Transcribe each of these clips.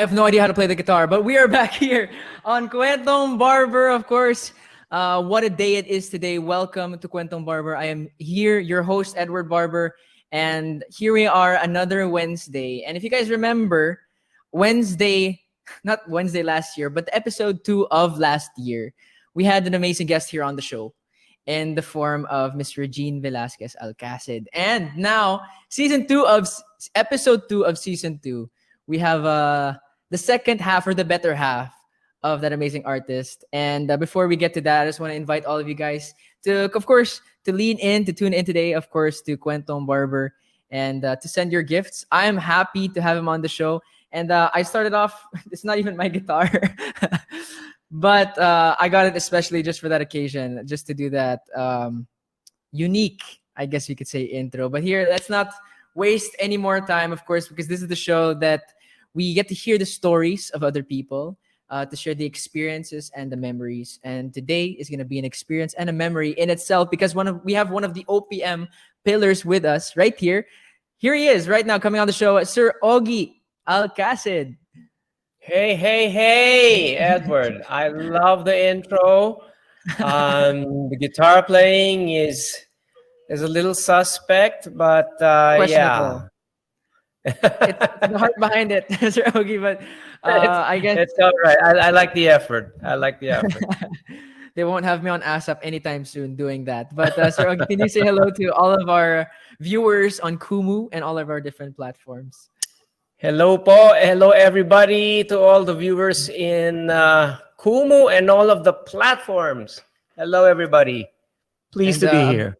have no idea how to play the guitar, but we are back here on Kwentong Barber, of course. What a day it is today. Welcome to Kwentong Barber. I am here, your host, Edward Barber, and here we are another Wednesday. And if you guys remember, not Wednesday last year, but episode 2 of last year, we had an amazing guest here on the show in the form of Miss Regine Velasquez Alcasid. And now, episode 2 of season 2, we have the second half or the better half of that amazing artist. And before we get to that, I just want to invite all of you guys to, of course, to lean in, to tune in today, of course, to Kwentong Barber and to send your gifts. I am happy to have him on the show. And I started off, it's not even my guitar, but I got it especially just for that occasion, just to do that unique, I guess you could say, intro. But here, let's not waste any more time, of course, because this is the show that we get to hear the stories of other people, to share the experiences and the memories. And today is going to be an experience and a memory in itself, because we have one of the OPM pillars with us right here. Here he is right now, coming on the show, Sir Ogie Alcasid. Hey, Edward. I love the intro. The guitar playing is a little suspect, but yeah. It's the heart behind it, Sir Ogie, but I guess it's all right. I like the effort. They won't have me on ASAP anytime soon doing that. But Sir Ogie, can you say hello to all of our viewers on Kumu and all of our different platforms? Hello po. Hello everybody, to all the viewers in Kumu and all of the platforms. Hello everybody. Pleased to be here.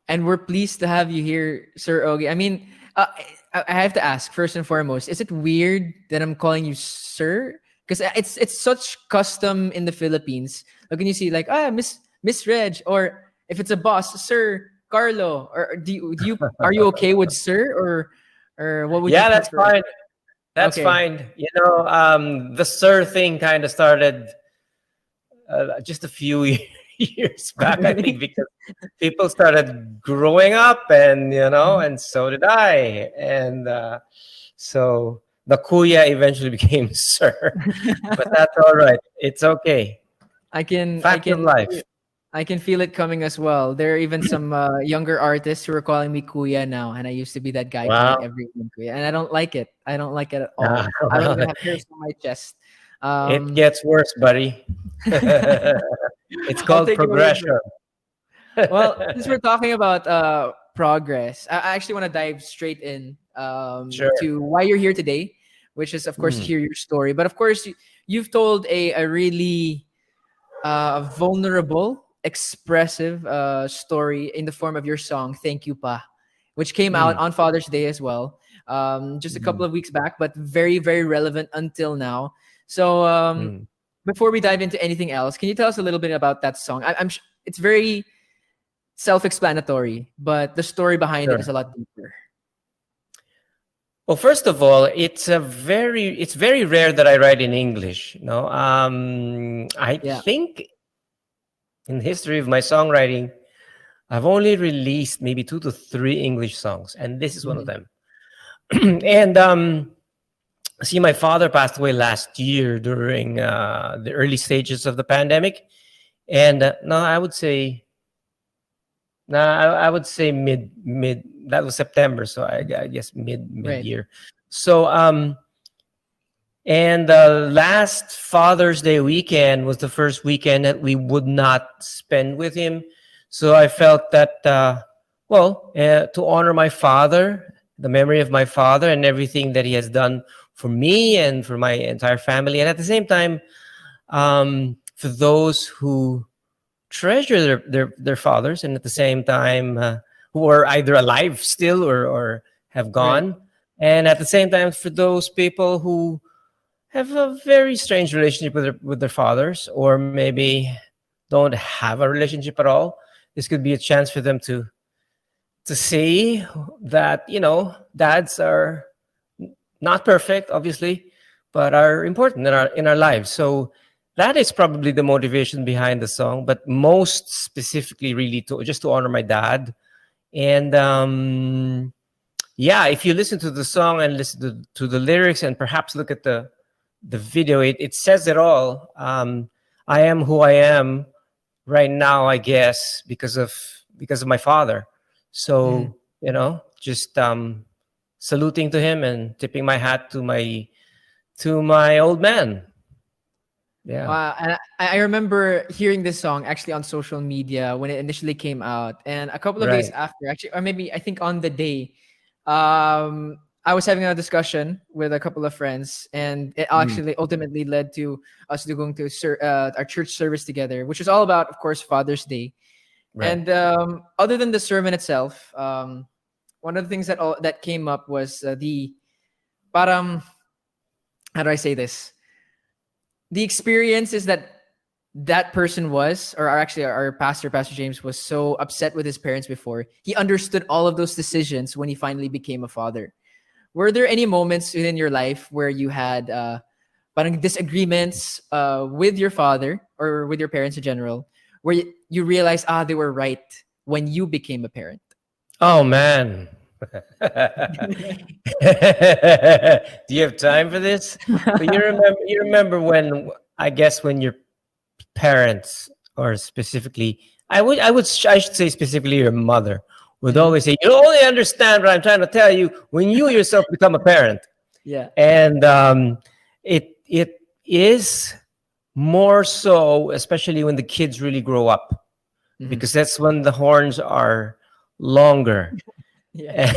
And we're pleased to have you here, Sir Ogie. I mean, I have to ask first and foremost, is it weird that I'm calling you sir? Because it's such custom in the Philippines. Like when you see like Miss Reg, or if it's a boss, Sir Carlo, or are you okay with sir, or what would you prefer? That's fine. That's okay. Fine. You know, the sir thing kind of started just a few years back, I think, because people started growing up, and and so did I, and so the kuya eventually became sir, but that's all right. It's okay. I can life. I can feel it coming as well. There are even some younger artists who are calling me kuya now, and I used to be that guy calling everyone kuya, and I don't like it. I don't like it at all. I don't even have hairs on my chest. It gets worse, buddy. It's called progression. Well, since we're talking about progress, I actually want to dive straight in to why you're here today, which is, of course, to hear your story. But of course, you've told a really vulnerable, expressive story in the form of your song "Thank You Pa," which came out on Father's Day as well, just a couple of weeks back, but very, very relevant until now. So before we dive into anything else, can you tell us a little bit about that song? It's very self-explanatory, but the story behind it is a lot deeper. Well, first of all, it's very rare that I write in English. I think in the history of my songwriting, I've only released maybe 2 to 3 English songs, and this is one of them. And see, my father passed away last year during the early stages of the pandemic, and I would say mid. That was September, so I guess mid year. So and the last Father's Day weekend was the first weekend that we would not spend with him. So I felt that to honor my father, the memory of my father, and everything that he has done for me and for my entire family, and at the same time, for those who treasure their fathers, and at the same time who are either alive still or have gone, and at the same time for those people who have a very strange relationship with their fathers, or maybe don't have a relationship at all. This could be a chance for them to see that dads are not perfect, obviously, but are important in our lives. So that is probably the motivation behind the song, but most specifically, really, to honor my dad. And if you listen to the song and listen to the lyrics, and perhaps look at the the video, it says it all. I am who I am right now, I guess, because of my father. Mhm. So, just saluting to him and tipping my hat to my old man. Yeah. And I remember hearing this song actually on social media when it initially came out, and a couple of days Right. after, actually, or maybe I think on the day, I was having a discussion with a couple of friends, and it Mhm. actually ultimately led to us to going to our church service together, which was all about, of course, Father's Day. Right. And other than the sermon itself, one of the things that came up was the parang, how do I say this? The experiences that person was, or actually our Pastor James, was so upset with his parents before. He understood all of those decisions when he finally became a father. Were there any moments within your life where you had parang disagreements with your father or with your parents in general, where you realized they were right when you became a parent? Oh man. Do you have time for this? So you remember when, I guess, when your parents, or specifically, I should say specifically your mother, would Mhm. always say, "You only understand what I'm trying to tell you when you yourself become a parent." Yeah. And it is more so, especially when the kids really grow up, Mhm. because that's when the horns are longer. Yeah.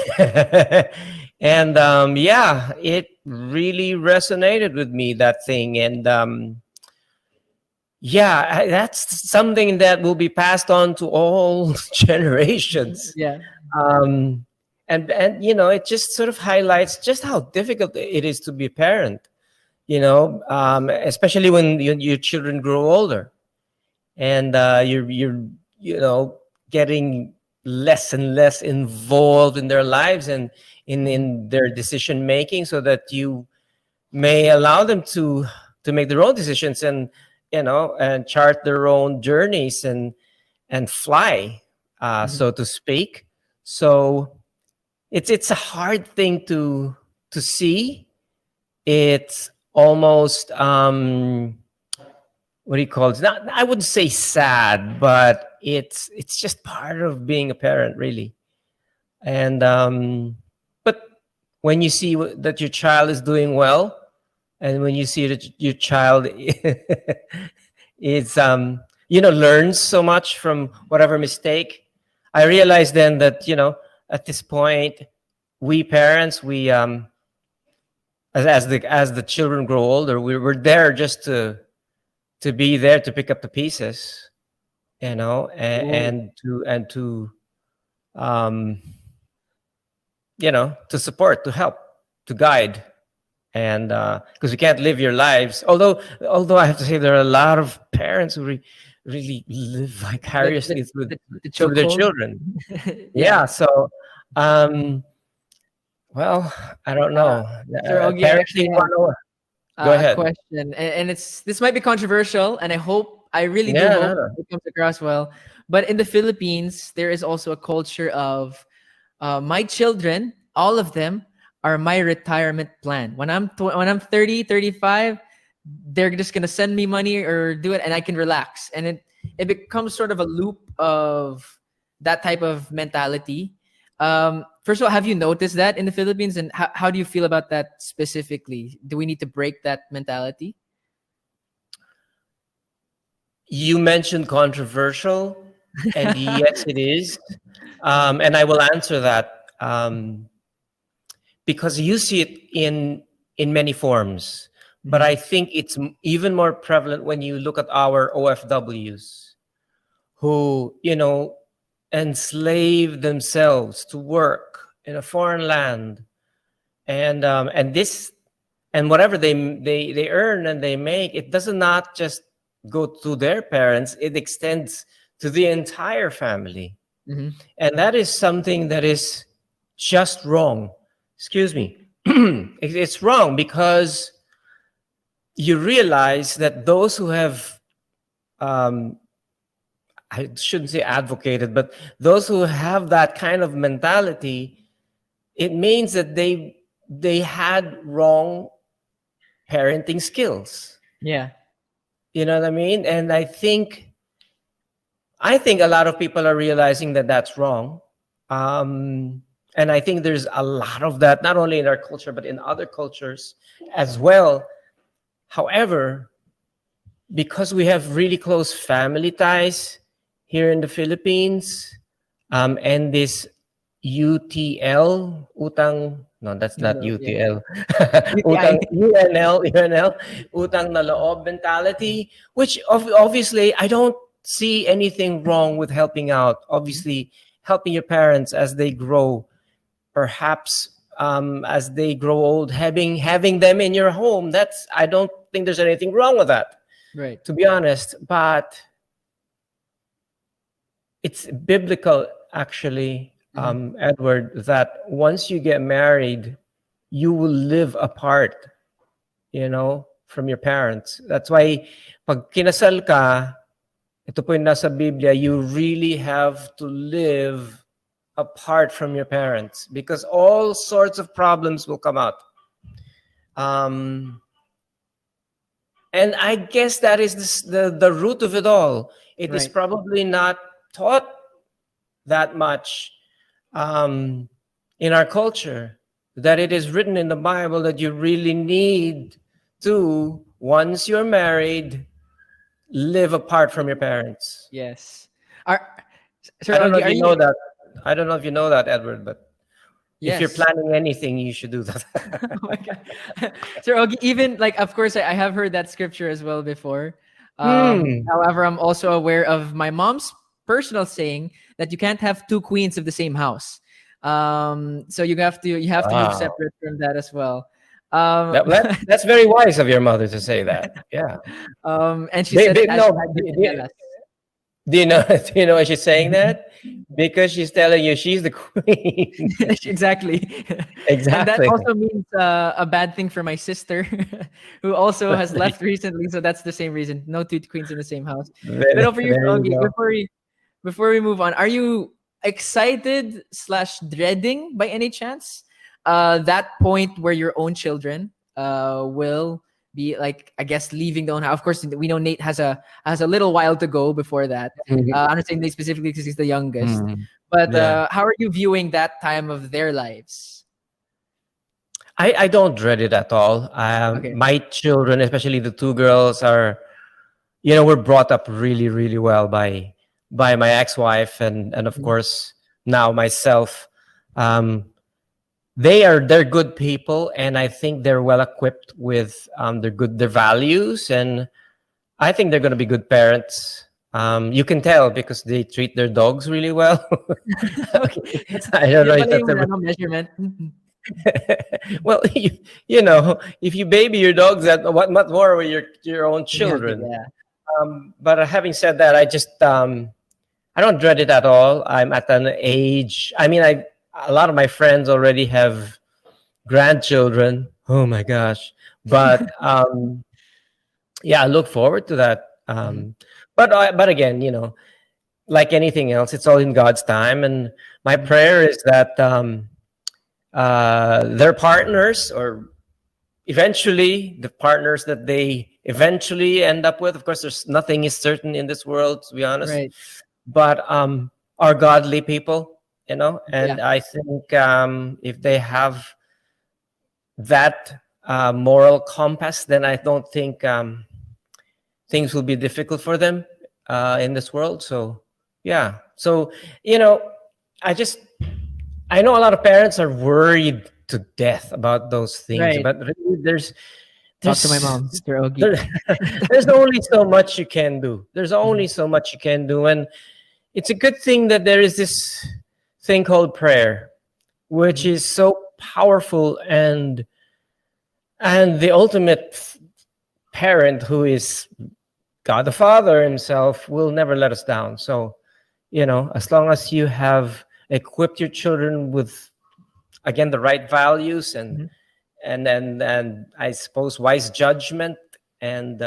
And yeah, it really resonated with me, that thing. And yeah, that's something that will be passed on to all generations. Yeah. And it just sort of highlights just how difficult it is to be a parent, especially when your children grow older, and you're getting less and less involved in their lives and Mhm. in their decision making, so that you may allow them to make their own decisions, and chart their own journeys, and fly, Mhm. so to speak. So it's a hard thing to see. It's almost, what do you call it? Not, I wouldn't say sad, but it's just part of being a parent, really. And but when you see that your child is doing well, and when you see that your child is, learns so much from whatever mistake, I realized then that, at this point, we parents, we as the children grow older, we're there just to be there to pick up the pieces, Ooh. and to um to support, to help, to guide. And because we can't live your lives, although I have to say, there are a lot of parents who really live The the vicariously through the through their chokehold. children. Yeah. Yeah. So well, I don't Uh, know. Sir Ogie, I Parenting actually have 101. Go a ahead. question, and this might be controversial, and I really do Yeah, no, hope no. it comes across well. But in the Philippines, there is also a culture of my children, all of them are my retirement plan. When I'm 30, 35, they're just gonna send me money or do it, and I can relax. And it becomes sort of a loop of that type of mentality. First of all, have you noticed that in the Philippines, and how do you feel about that specifically? Do we need to break that mentality? You mentioned controversial, and yes, it is. And I will answer that, because you see it in many forms. But Mhm. I think it's even more prevalent when you look at our OFWs, who, enslave themselves to work in a foreign land, and whatever they earn and they make, it does not just go to their parents; it extends to the entire family. Mhm. And that is something that is just wrong. Excuse me. It's wrong, because you realize that those who have, um, I shouldn't say advocated, but those who have that kind of mentality, it means that they had wrong parenting skills. Yeah. You know what I mean? And I think a lot of people are realizing that that's wrong. And I think there's a lot of that, not only in our culture, but in other cultures as well. However, because we have really close family ties here in the Philippines, and this UTL, utang, no, that's not Yeah. UTL, UTI. utang, UNL, utang na loob mentality, which obviously I don't see anything wrong with helping out. Obviously, helping your parents as they grow, perhaps as they grow old, having them in your home. That's I don't think there's anything wrong with that, Right. to be honest. But it's biblical, actually, Edward, that once you get married, you will live apart, from your parents. That's why, pag kinasal ka, ito po yung nasa Biblia, you really have to live apart from your parents because all sorts of problems will come out. And I guess that is the root of it all. It is Right. probably not taught that much in our culture, that it is written in the Bible that you really need to, once you're married, live apart from your parents. Yes. Are Sir I don't know Ogie, if are you you? know that. I don't know if you know that, Edward, but if you're Yes. planning anything, you should do that. Oh my God. Sir Ogie, even like, of course, I have heard that scripture as well before. Hmm. However, I'm also aware of my mom's personal saying that you can't have two queens of the same house. So you have to move Wow. separate from that as well. Um, That's very wise of your mother to say that. Yeah. and she said it as No, Jelas. do you know? Do you know why she's saying that? Because she's telling you she's the queen. Exactly. And that Exactly. also means a bad thing for my sister, who also has left recently. So that's the same reason. No two queens in the same house. But over you, There you Ogie, go. before we move on, are you excited slash dreading by any chance that point where your own children will be like, I guess, leaving the own house? Of course, we know Nate has a little while to go before that. I'm not saying Nate specifically because he's the youngest, Mhm. but Yeah. how are you viewing that time of their lives? I don't dread it at all. Okay. My children, especially the two girls, were brought up really, really well by my ex-wife and of Mhm. course now myself. They're good people, and I think they're well equipped with their values, and I think they're going to be good parents. You can tell because they treat their dogs really well. Okay. That's I don't know yun if pala that's yung ever. measurement. Mhm. Well, if you baby your dogs, that what much more with your own Yeah, children. yeah. But having said that, I don't dread it at all. I'm at an age. I mean, a lot of my friends already have grandchildren. Oh my gosh! But yeah, I look forward to that. Mhm. But again, like anything else, it's all in God's time. And my Mhm. prayer is that their partners, or eventually the partners that they eventually end up with. Of course, there's nothing is certain in this world, to be honest. Right. But are godly people, Yeah. and I think if they have that moral compass, then I don't think things will be difficult for them in this world. So yeah. So I just I know a lot of parents are worried to death about those things, Right. but really Talk to my there's mom, Mr. Ogie. there, there's only so much you can do. There's only Mhm. so much you can do, and it's a good thing that there is this thing called prayer, which Mhm. is so powerful, and the ultimate parent, who is God the Father himself, will never let us down. So, as long as you have equipped your children with, again, the right values and Mhm. and I suppose wise judgment, and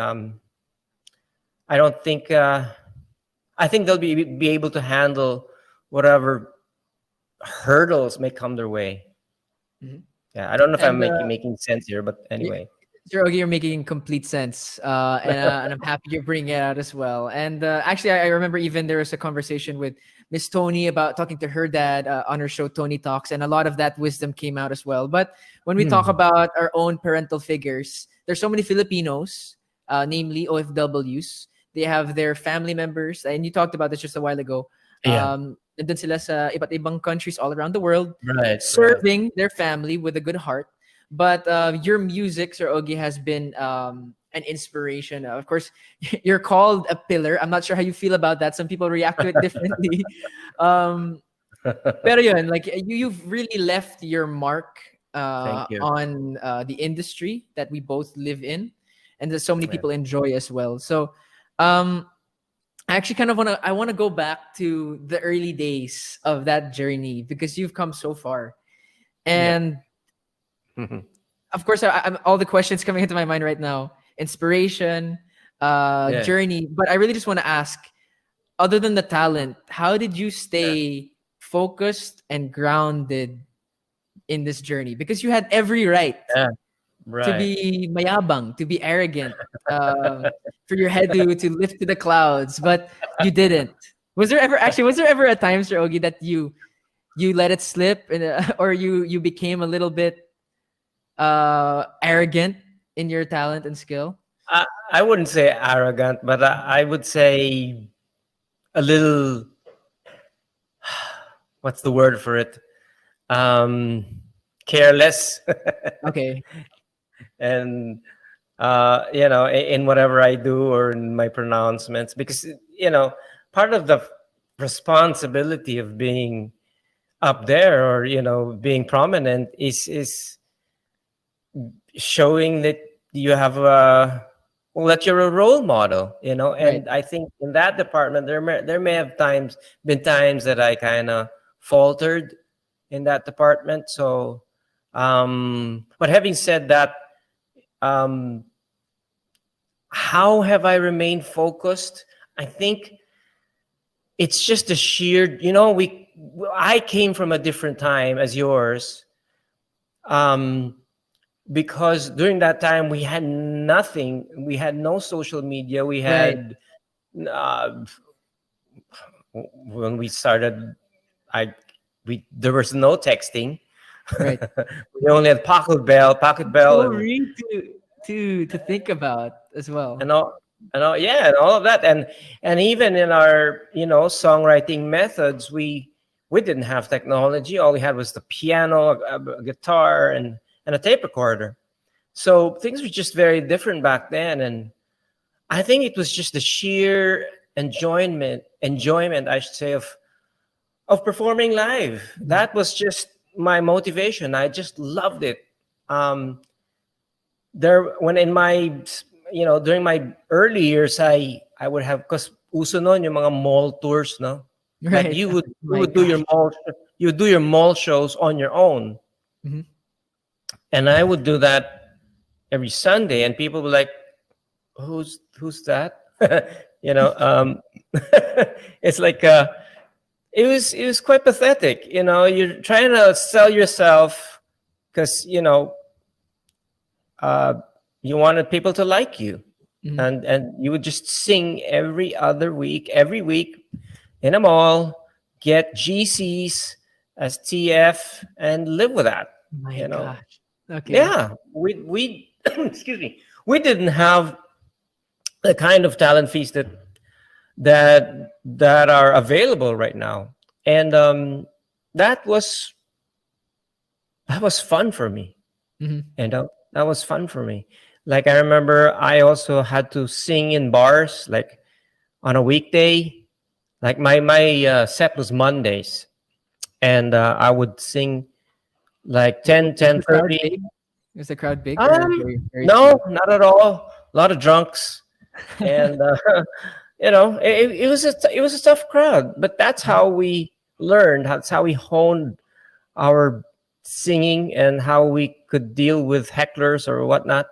I don't think I think they'll be able to handle whatever hurdles may come their way. Mhm. Yeah, I don't know if I'm And making sense here, but y- anyway. Sir Ogie, you're making complete sense, and I'm happy you're bringing it out as well. And actually, I remember even there was a conversation with Miss Tony about talking to her dad on her show Tony Talks, and a lot of that wisdom came out as well. But when we talk Hmm. about our own parental figures, there's so many Filipinos, namely OFWs. They have their family members, and you talked about this just a while ago. Yeah. Nandun sila sa iba't ibang countries all around the world, Right. Right. serving their family with a good heart. But your music, Sir Ogie, has been an inspiration. Of course, you're called a pillar. I'm not sure how you feel about that. Some people react to it differently. um, pero yun, like you've really left your mark Thank you. on the industry that we both live in, and that so many Yeah. people enjoy as well. So, um, I actually kind of want to go back to the early days of that journey because you've come so far, Yep. and of course, I'm all the questions coming into my mind right now. Inspiration, Yeah. journey. But I really just want to ask, other than the talent, how did you stay focused and grounded in this journey? Because you had every right Yeah. to Right. be mayabang, to be arrogant, for your head to lift to the clouds, but you didn't. Was there ever a time, Sir Ogie, that you let it slip, and or you became a little bit arrogant in your talent and skill? I wouldn't say arrogant, but I would say a little. What's the word for it? Um, Careless, Okay. and in whatever I do or in my pronouncements, because part of the responsibility of being up there or being prominent is showing that you have that you're a role model, Right. and I think in that department there may have been times that I kind of faltered in that department. So but having said that, um how have I remained focused? I think it's just a sheer, I came from a different time as yours, because during that time we had nothing. We had no social media. We Right. had uh, when we started, I we there was no texting. Right. We only had pocket bell, So and real to think about as well. and all yeah, and all of that, and even in our songwriting methods, we didn't have technology. All we had was the piano, a guitar, and a tape recorder. So things were just very different back then, and I think it was just the sheer enjoyment, I should say, of performing live. Mhm. That was just my motivation. I just loved it. Um, there when in my during my early years, I would have, because uso noon yung mga mall tours, no, like Right. you would you My would do your gosh. mall shows on your own, Mhm. and I would do that every Sunday, and people were like, who's that? you know um it's like it was quite pathetic. You're trying to sell yourself because uh, you wanted people to like you, Mhm. and you would just sing every week in a mall, get GCs as TF, and live with that. My You know, gosh. Okay. yeah, we excuse me, we didn't have the kind of talent fees that are available right now, and that was that was fun for me. Mhm. That was fun for me. Like, I remember I also had to sing in bars, like on a weekday. Like my set was Mondays, and I would sing like W 10, was ten the crowd thirty. big? Was the crowd big or Um, very no, few? not at all. A lot of drunks, and it was a tough crowd, but that's Mhm. how we learned. That's how we honed our singing and how we could deal with hecklers or whatnot.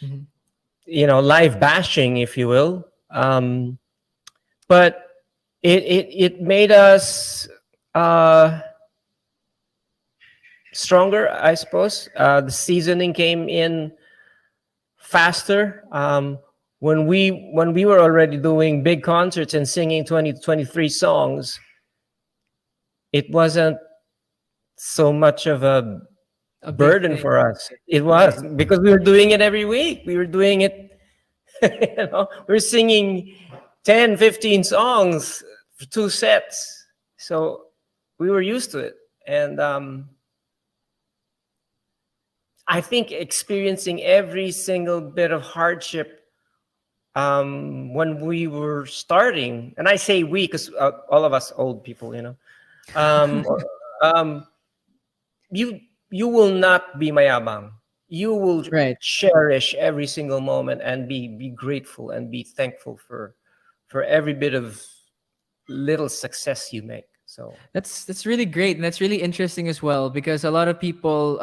Mhm. Live bashing, if you will. But it made us uh, stronger, I suppose. The seasoning came in faster. When we were already doing big concerts and singing 20 to 23 songs, it wasn't so much of a A big burden thing. for us. It Right. was because we were doing it every week. We were doing it, we're singing 10, 15 songs for 2 sets. So we were used to it. And I think experiencing every single bit of hardship when we were starting, and I say we because all of us old people, um, um, you will not be mayabang. You will Right. cherish every single moment and be grateful and be thankful for every bit of little success you make. So That's really great, and that's really interesting as well, because a lot of people,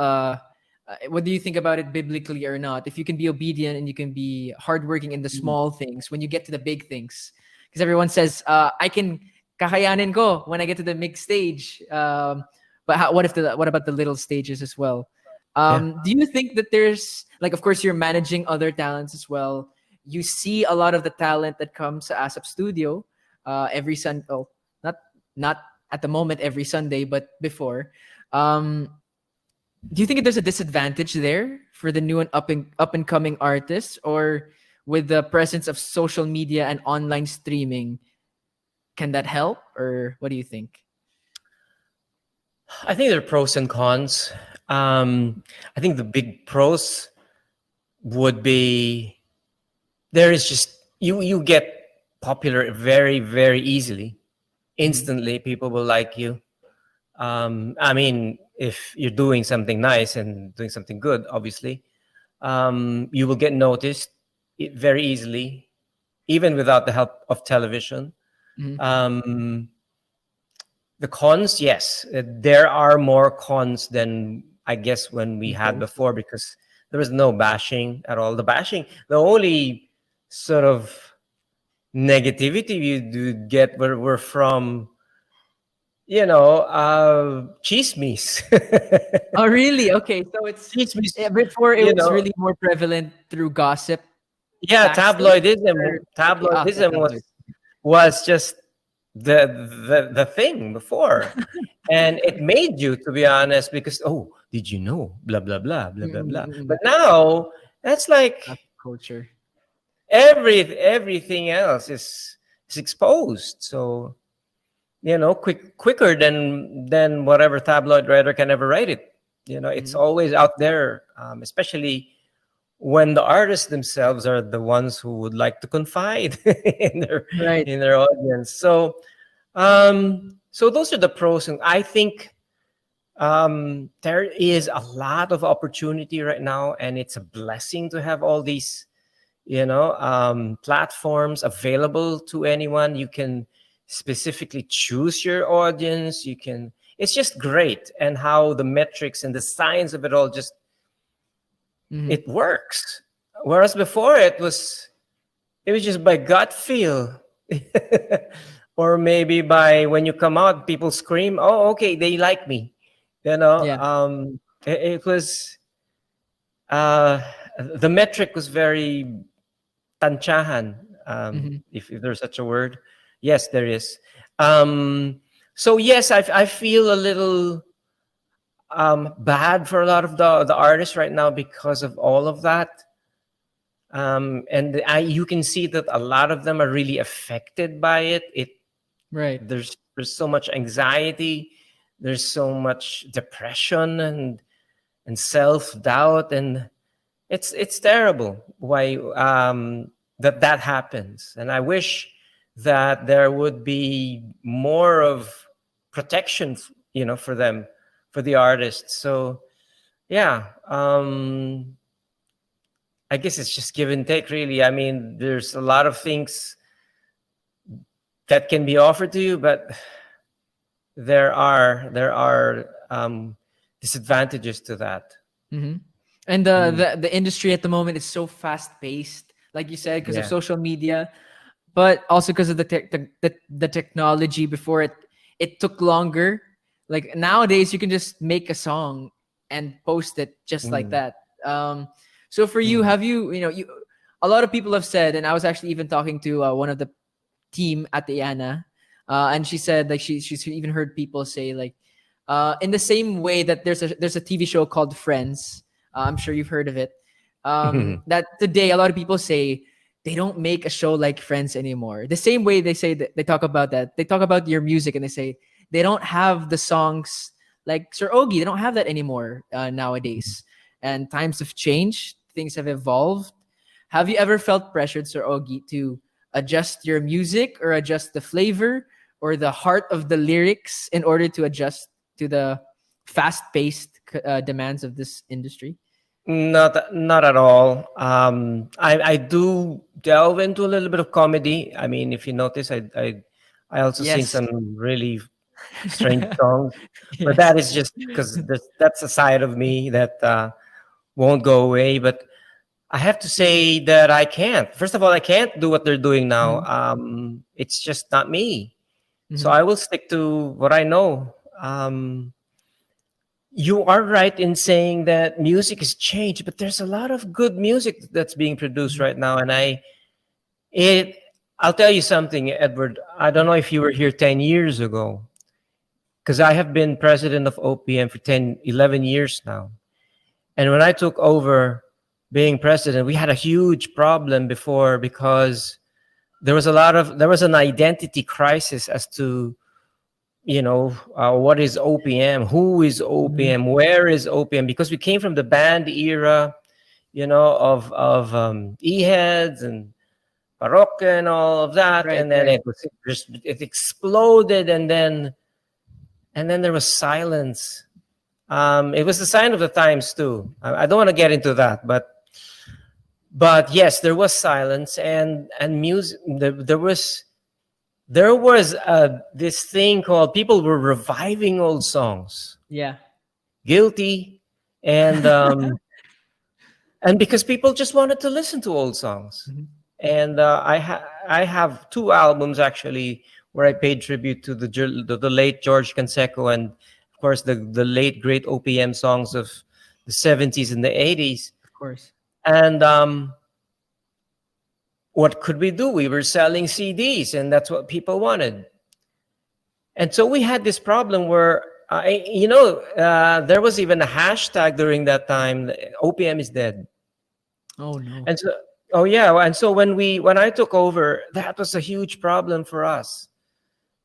whether you think about it biblically or not, if you can be obedient and you can be hardworking in the small things, when you get to the big things, because everyone says, I can kakayanin ko when I get to the big stage. But what about the little stages as well? yeah. Do you think that there's, like, of course, you're managing other talents as well. You see a lot of the talent that comes to ASAP Studio every Sunday. Oh, not at the moment every Sunday, but before. Um, do you think there's a disadvantage there for the new and up and coming artists, or with the presence of social media and online streaming, can that help, or what do you think? I think there are pros and cons. I think the big pros would be there is just you get popular very, very easily. Instantly, people will like you. I mean, if you're doing something nice and doing something good, obviously, you will get noticed very easily, even without the help of television. Mhm. Um, the cons, yes, there are more cons than I guess when we had Pros. before because there was no bashing at all. The only sort of negativity you do get were from chismes. Oh, really? Okay, so it's Chismes, before it you was know. really more prevalent through gossip Yeah, backstage. tabloidism. Or, okay, okay, Tabloidism tabloid. was just the thing before, and it made you, to be honest, because did you know? Blah blah blah blah blah blah. But Mm-mm-mm. now that's like Gossip culture. everything else is exposed. So quicker than whatever tabloid writer can ever write it. It's Mhm. always out there, especially when the artists themselves are the ones who would like to confide in their Right. in their audience. So those are the pros, and I think there is a lot of opportunity right now, and it's a blessing to have all these platforms available to anyone. You can specifically choose your audience. It's just great, and how the metrics and the science of it all just Mhm. it works. Whereas before it was just by gut feel. Or maybe by when you come out people scream, oh okay, they like me. you know Yeah. um it was uh the metric was very tansyahan, Mhm. if there's such a word. Yes, there is. So yes, I feel a little bad for a lot of the artists right now because of all of that. And you can see that a lot of them are really affected by it. Right. There's so much anxiety, there's so much depression and self-doubt, and it's terrible why that happens. And I wish that there would be more of protection, for them, for the artists. So yeah, I guess it's just give and take, really. I mean, there's a lot of things that can be offered to you, but there are disadvantages to that. Mhm. And Mm, the industry at the moment is so fast paced, like you said, because of yeah. social media, but also because of the technology. Before it took longer. Like nowadays, you can just make a song and post it just like Mm, that. Um, So for you, Mm. have you a lot of people have said, and I was actually even talking to one of the team at the Anna, and she said like she's even heard people say like, in the same way that there's a TV show called Friends. I'm sure you've heard of it. That today a lot of people say they don't make a show like Friends anymore. The same way they say that they talk about that. They talk about your music and they say they don't have the songs like Sir Ogie. They don't have that anymore nowadays. And times have changed. Things have evolved. Have you ever felt pressured, Sir Ogie, to adjust your music or adjust the flavor or the heart of the lyrics in order to adjust to the fast-paced demands of this industry? Not at all. I do delve into a little bit of comedy. I mean, if you notice, I also sing Yes. some really strange songs, but that Yes. is just because that's a side of me that won't go away. But I have to say that I can't. First of all, I can't do what they're doing now. Mhm. It's just not me. So Mhm. I will stick to what I know. You are right in saying that music has changed, but there's a lot of good music that's being produced Mhm. right now. And it, I'll tell you something, Edward. I don't know if you were here 10 years ago, because I have been president of OPM for 10, 11 years now. And when I took over being president, we had a huge problem before because there was an identity crisis as to what is OPM, who is Mhm. OPM, where is OPM, because we came from the band era, of E-heads and Parokya and all of that, Right, and then right. it exploded, and then there was silence. It was the sign of the times too. I don't want to get into that, but yes, there was silence, and music. There was this thing called people were reviving old songs. Yeah. Guilty, and and because people just wanted to listen to old songs. Mhm. And I have two albums actually where I paid tribute to the late George Canseco, and of course the late great OPM songs of the 70s and the 80s. Of course. And what could we do? We were selling CDs, and that's what people wanted. And so we had this problem where, there was even a hashtag during that time, OPM is dead. Oh no. And so, oh yeah. And so when I took over, that was a huge problem for us.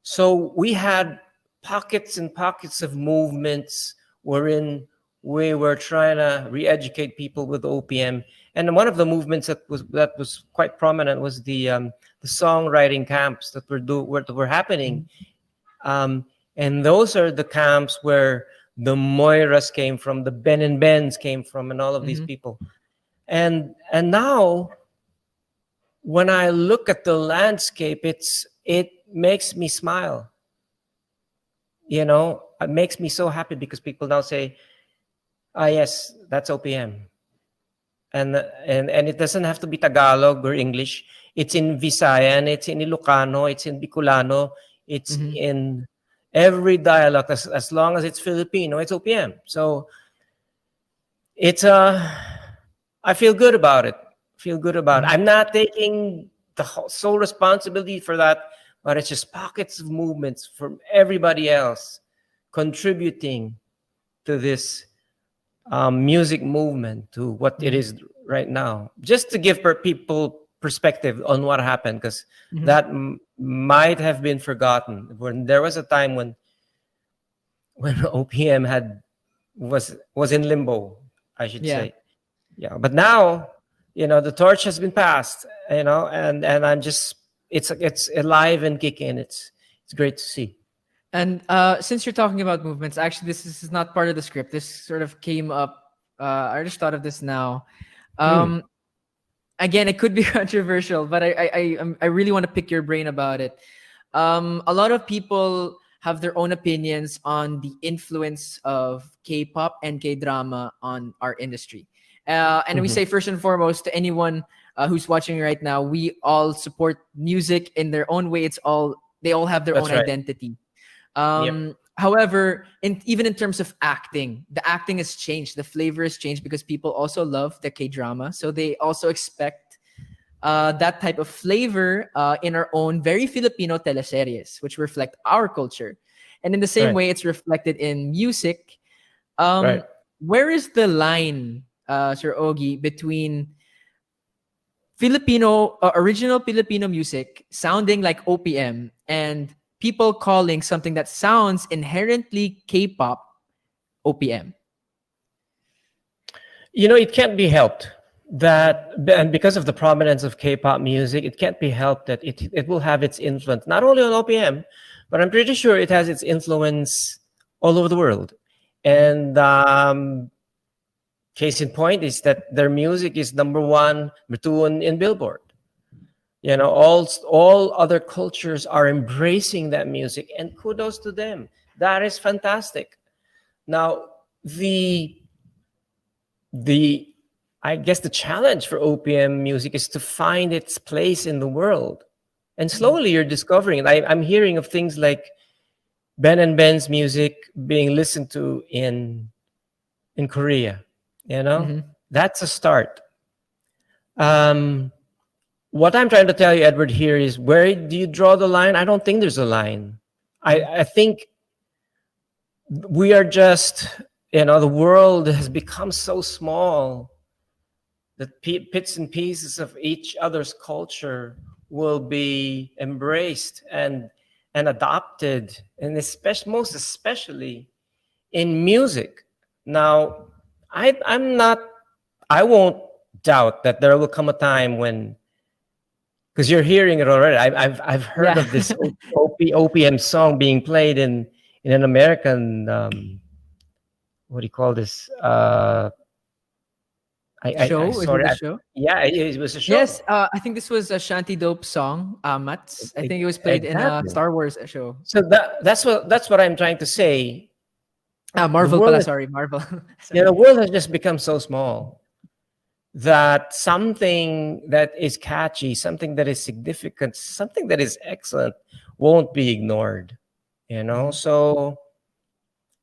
So we had pockets and pockets of movements wherein we were trying to re-educate people with OPM. And one of the movements that was quite prominent was the songwriting camps that were happening. Mhm. And those are the camps where the Moiras came from, the Ben and Bens came from, and all of these Mhm. people. And now when I look at the landscape, it makes me smile. It makes me so happy because people now say, "Ah, yes, that's OPM," and it doesn't have to be Tagalog or English. It's in Visayan, it's in Ilocano, it's in Bicolano, it's Mhm. in every dialect. As long as it's Filipino, it's OPM. So it's I feel good about it. Feel good about it. Mhm. I'm not taking the sole responsibility for that, but it's just pockets of movements from everybody else contributing to this music movement, to what it Mhm. is right now. Just to give people perspective on what happened, because Mhm. that might have been forgotten. When there was a time when OPM was in limbo, I should Yeah. say. Yeah, but now, the torch has been passed, and I'm just it's alive and kicking. It's great to see. And since you're talking about movements, actually, this is not part of the script. This sort of came up. I just thought of this now. Hmm. Um, Again, it could be controversial, but I really want to pick your brain about it. A lot of people have their own opinions on the influence of K-pop and K-drama on our industry. And we Hmm. say first and foremost to anyone who's watching right now, we all support music in their own way. They all have their own That's right. identity. Yep. However, even in terms of acting, the acting has changed. The flavor has changed because people also love the K drama, so they also expect that type of flavor in our own very Filipino teleseries, which reflect our culture. And in the same Right. way, it's reflected in music. Um, Right. where is the line, Sir Ogie, between Filipino original Filipino music sounding like OPM and people calling something that sounds inherently K-pop OPM? It can't be helped that, and because of the prominence of K-pop music, it can't be helped that it will have its influence not only on OPM, but I'm pretty sure it has its influence all over the world. Mhm. And case in point is that their music is number one, number two in Billboard. All other cultures are embracing that music, and kudos to them. That is fantastic. Now, the the I guess the challenge for OPM music is to find its place in the world, and Mhm. slowly you're discovering it. I'm hearing of things like Ben and Ben's music being listened to in Korea. Mhm. That's a start. Um, what I'm trying to tell you, Edward, here is, where do you draw the line? I don't think there's a line. Mhm. I think we are just, the world has become so small that bits and pieces of each other's culture will be embraced and adopted, and most especially in music. Now, I'm not. I won't doubt that there will come a time when, because you're hearing it already. I've heard Yeah. of this OPM song being played in an American, what do you call this? I Show? Is it sorry. a show? Yeah, it was a Yes, show. I think this was a Shanty Dope song, Mats. I think it was played in a Exactly. Star Wars show. So that's what I'm trying to say. The Marvel world pala, has, sorry, Marvel. the Sorry. world has just become so small that something that is catchy, something that is significant, something that is excellent won't be ignored. Mhm. So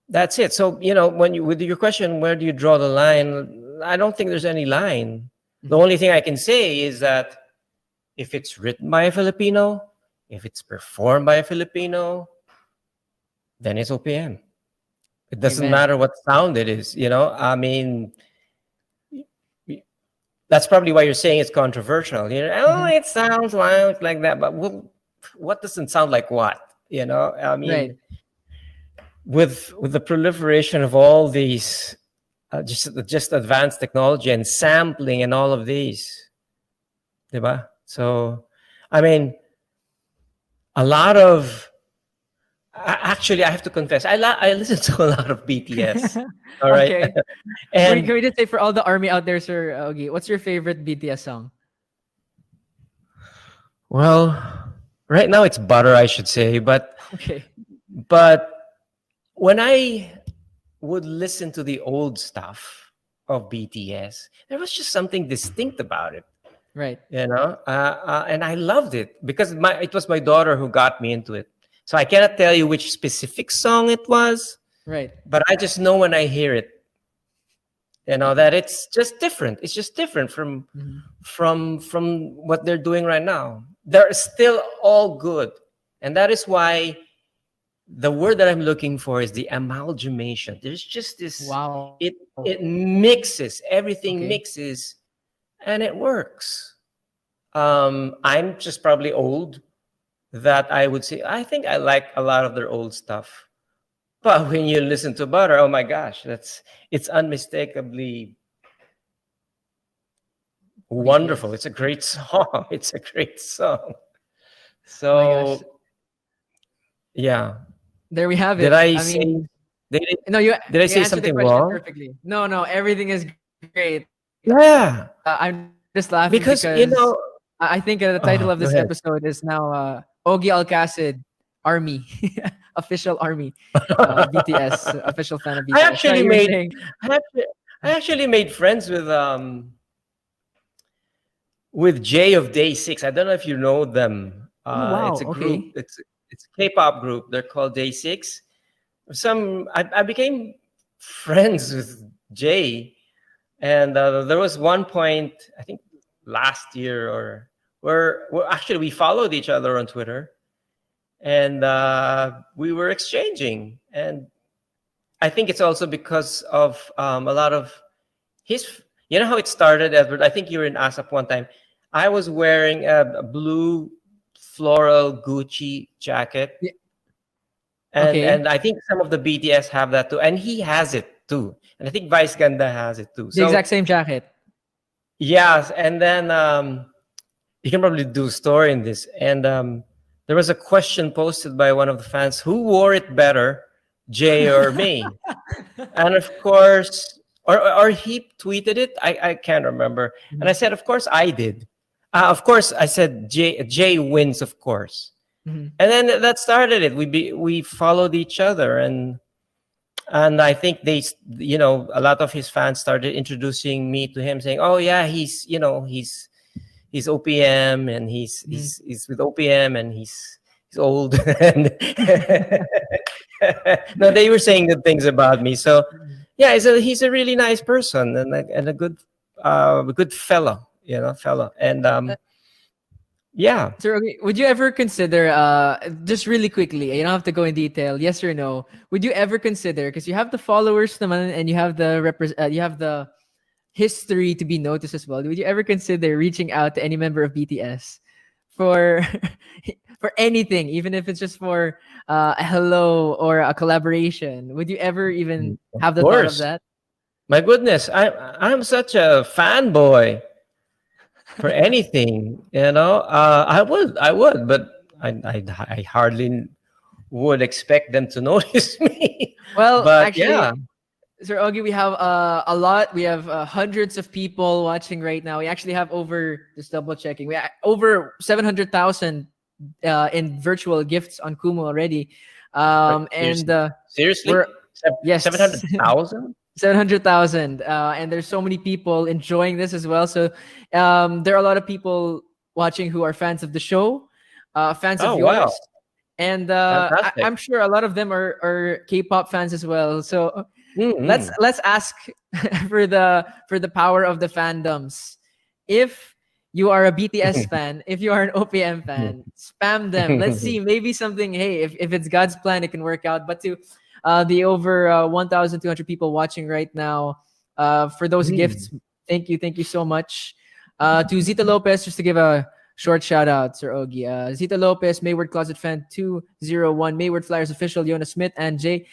that's it. So, when with your question, where do you draw the line? I don't think there's any line. The Mhm. only thing I can say is that if it's written by a Filipino, if it's performed by a Filipino, then it's OPM. It doesn't Amen. matter what sound it is. I mean, that's probably why you're saying it's controversial. Oh, Mhm. it sounds like that, but what doesn't sound like what? I Right. mean, with the proliferation of all these, just advanced technology and sampling and all of these, diba? So, I mean, a lot of actually, I have to confess, I listen to a lot of BTS. All right, Okay. and Can we just say for all the army out there, Sir Ogie, what's your favorite BTS song? well, right now it's Butter, I should say, Okay. but when I would listen to the old stuff of BTS, there was just something distinct about it, Right. and I loved it because it was my daughter who got me into it. So I cannot tell you which specific song it was, Right. but I just know when I hear it, that it's just different. It's just different from Mhm. what they're doing right now. They're still all good, and that is why the word that I'm looking for is the amalgamation. There's just this, Wow. it mixes, everything Okay. mixes, and it works. I'm just probably old, that I would say I think I like a lot of their old stuff. But when you listen to Butter, oh my gosh, it's unmistakably wonderful. BTS. It's a great song. It's a great song. Oh my gosh. So yeah. There we have Did it. I I say mean, did I, no, you did I you say answered the something question wrong? perfectly. No, no, everything is great. Yeah. I'm just laughing Because because I think the title of go this ahead. episode is now Ogie Alcasid Army, official army, BTS, official fan of I BTS. No, actually you were made saying, I actually, I actually made friends with J of Day 6. I don't know if you know them. oh wow, It's a group. okay, It's a K-pop group. They're called Day 6. I became friends with Jay, and there was one point, I think last year, or where actually we followed each other on Twitter, and we were exchanging. And I think it's also because of a lot of his. You know how it started, Edward? I think you were in ASAP one time. I was wearing a blue floral Gucci jacket, Yeah. and Okay. I think some of the BTS have that too, and he has it too, and I think Vice Ganda has it too. The So exact same jacket. yes, and then you can probably do a story in this. And there was a question posted by one of the fans: who wore it better, Jay or me? And of course, or he tweeted it. I can't remember. And I Mhm. said, of course, I did. Of course, I said Jay wins, of course. Mhm. And then that started it. We followed each other, and I think a lot of his fans started introducing me to him, saying, "Oh yeah, he's OPM, and Mhm. he's with OPM, and he's old." And no, they were saying good things about me. So Mhm. yeah, he's a really nice person, and a good fellow, fellow. And yeah. Sir, okay, would you ever consider, just really quickly, you don't have to go in detail, yes or no, would you ever consider, because you have the followers naman, and you have the history to be noticed as well, would you ever consider reaching out to any member of BTS for for anything, even if it's just for a hello or a collaboration? Would you ever even Of have the thought of course. that? My goodness, I'm such a fanboy for anything. I would, but I hardly would expect them to notice me. Well, But actually, yeah. Sir Ogie, we have a lot. We have hundreds of people watching right now. We actually have over, just double checking, over 700,000 in virtual gifts on Kumu already. Wait, And seriously, seriously, we're, seven hundred yes, thousand. 700,000. And there's so many people enjoying this as well. So there are a lot of people watching who are fans of the show, fans of Oh wow, yours. And fantastic. I'm sure a lot of them are K-pop fans as well. So let's Mm-hmm. let's ask for the power of the fandoms. If you are a BTS fan, if you are an OPM fan, spam them. Let's see, maybe something. Hey, if it's God's plan, it can work out. But to the over 1,200 people watching right now, for those Mm. gifts, thank you so much. To Zita Lopez, just to give a short shout out, Sir Ogie. Zita Lopez, Mayward Closet Fan 201, Mayward Flyers official, Yona Smith, and Jay.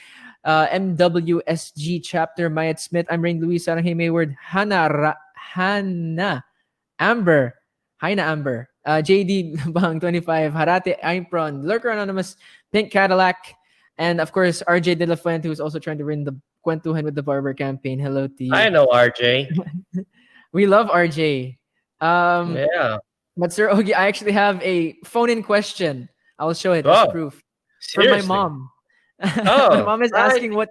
MWSG chapter, Mayat Smith. I'm Rain Luis, Sarang Hey Mayward, Hannah Amber, Haina Amber, JD Bang 25, Harate Aimpron, Lurker Anonymous, Pink Cadillac, and of course RJ De La Fuente, who's also trying to win the Kwentuhan with the Barber campaign. Hello to I you. know RJ. We love RJ. Yeah. But Sir Ogie, I actually have a phone-in question. I'll show it as Oh, proof from my seriously. mom. My Oh, mom is right. asking what